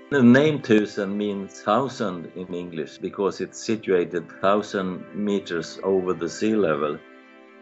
The name Tüsен means 1,000 in English because it's situated 1,000 meters over the sea level.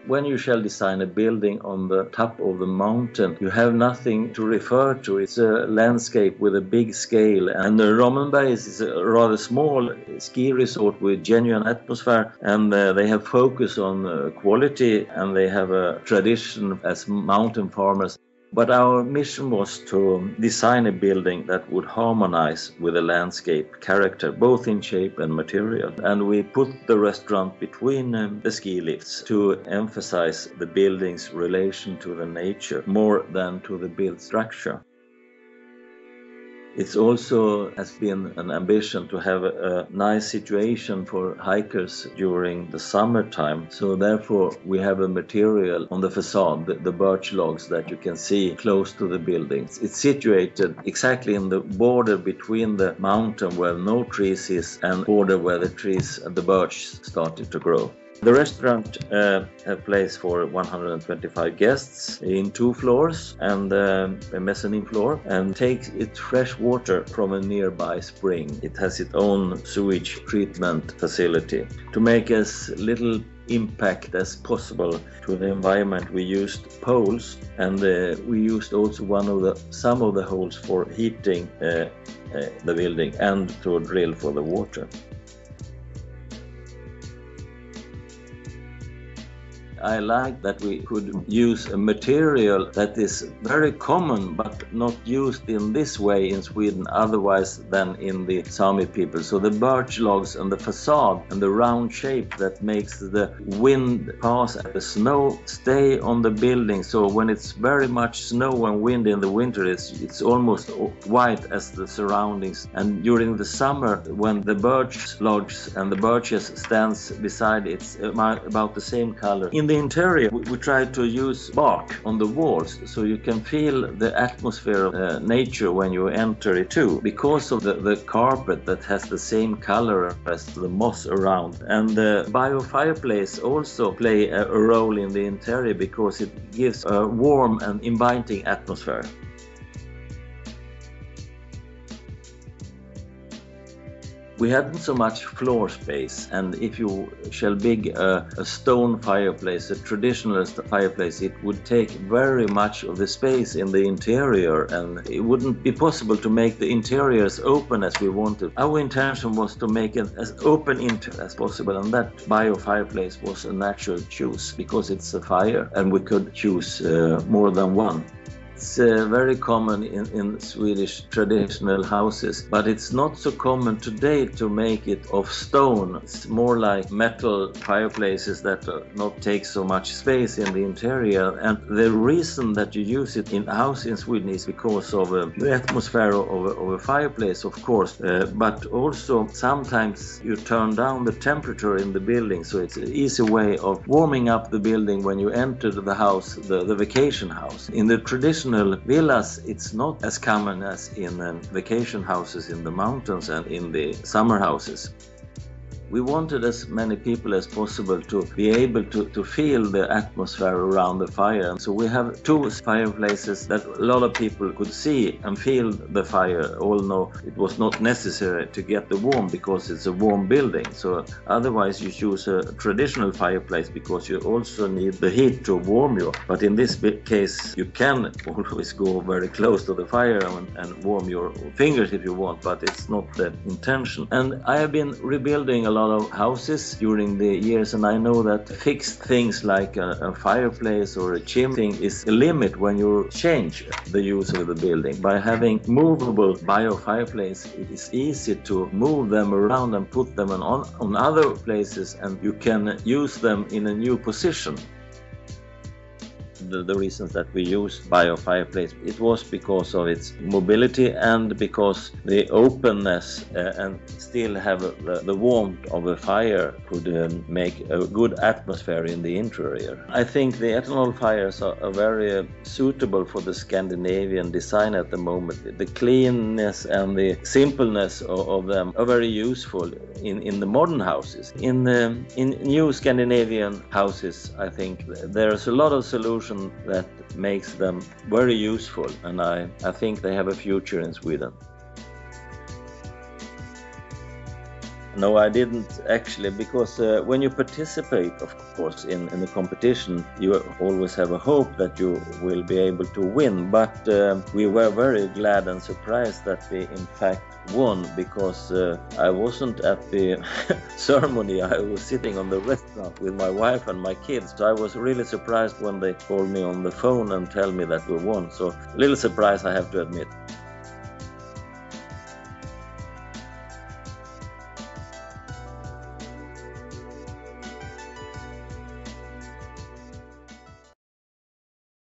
When you shall design a building on the top of the mountain, you have nothing to refer to. It's a landscape with a big scale, and the Rommenberg is a rather small ski resort with genuine atmosphere, and they have focus on quality, and they have a tradition as mountain farmers. But our mission was to design a building that would harmonize with the landscape character, both in shape and material. And we put the restaurant between the ski lifts to emphasize the building's relation to the nature more than to the built structure. It also has been an ambition to have a nice situation for hikers during the summertime. So therefore we have a material on the facade, the birch logs that you can see close to the buildings. It's situated exactly in the border between the mountain where no trees is and border where the trees and the birch started to grow. The restaurant has place for 125 guests in 2 floors and a mezzanine floor, and takes its fresh water from a nearby spring. It has its own sewage treatment facility. To make as little impact as possible to the environment, we used poles, and we used also some of the holes for heating the building and to drill for the water. I like that we could use a material that is very common but not used in this way in Sweden otherwise than in the Sami people. So the birch logs and the facade and the round shape that makes the wind pass and the snow stay on the building. So when it's very much snow and wind in the winter, it's almost white as the surroundings. And during the summer, when the birch logs and the birches stands beside, it's about the same color. In the interior, we try to use bark on the walls so you can feel the atmosphere of nature when you enter it too, because of the carpet that has the same color as the moss around. And the bio-fireplace also play a role in the interior because it gives a warm and inviting atmosphere. We hadn't so much floor space, and if you shall dig a stone fireplace, a traditional fireplace, it would take very much of the space in the interior, and it wouldn't be possible to make the interior as open as we wanted. Our intention was to make it as open as possible, and that bio-fireplace was a natural choice because it's a fire and we could choose more than one. It's very common in Swedish traditional houses, but it's not so common today to make it of stone. It's more like metal fireplaces that not take so much space in the interior. And the reason that you use it in a house in Sweden is because of the atmosphere of a fireplace, of course, but also sometimes you turn down the temperature in the building, so it's an easy way of warming up the building when you enter the house, the vacation house. In the traditional villas, it's not as common as in vacation houses in the mountains and in the summer houses. We wanted as many people as possible to be able to feel the atmosphere around the fire. So we have 2 fireplaces that a lot of people could see and feel the fire, although it was not necessary to get the warmth because it's a warm building. So otherwise you choose a traditional fireplace because you also need the heat to warm you. But in this case you can always go very close to the fire and warm your fingers if you want, but it's not the intention. And I have been rebuilding a lot of houses during the years, and I know that fixed things like a fireplace or a chimney is a limit when you change the use of the building. By having movable bio-fireplace, it is easy to move them around and put them on other places, and you can use them in a new position. The reasons that we used bio-fireplace, it was because of its mobility and because the openness and still have the warmth of a fire could make a good atmosphere in the interior. I think the ethanol fires are very suitable for the Scandinavian design at the moment. The cleanness and the simpleness of them are very useful in the modern houses. In new Scandinavian houses, I think there's a lot of solutions that makes them very useful, and I think they have a future in Sweden. No, I didn't actually, because when you participate, of course, in the competition, you always have a hope that you will be able to win. But we were very glad and surprised that we, in fact, won, because I wasn't at the ceremony. I was sitting on the restaurant with my wife and my kids. So I was really surprised when they called me on the phone and tell me that we won. So a little surprise, I have to admit.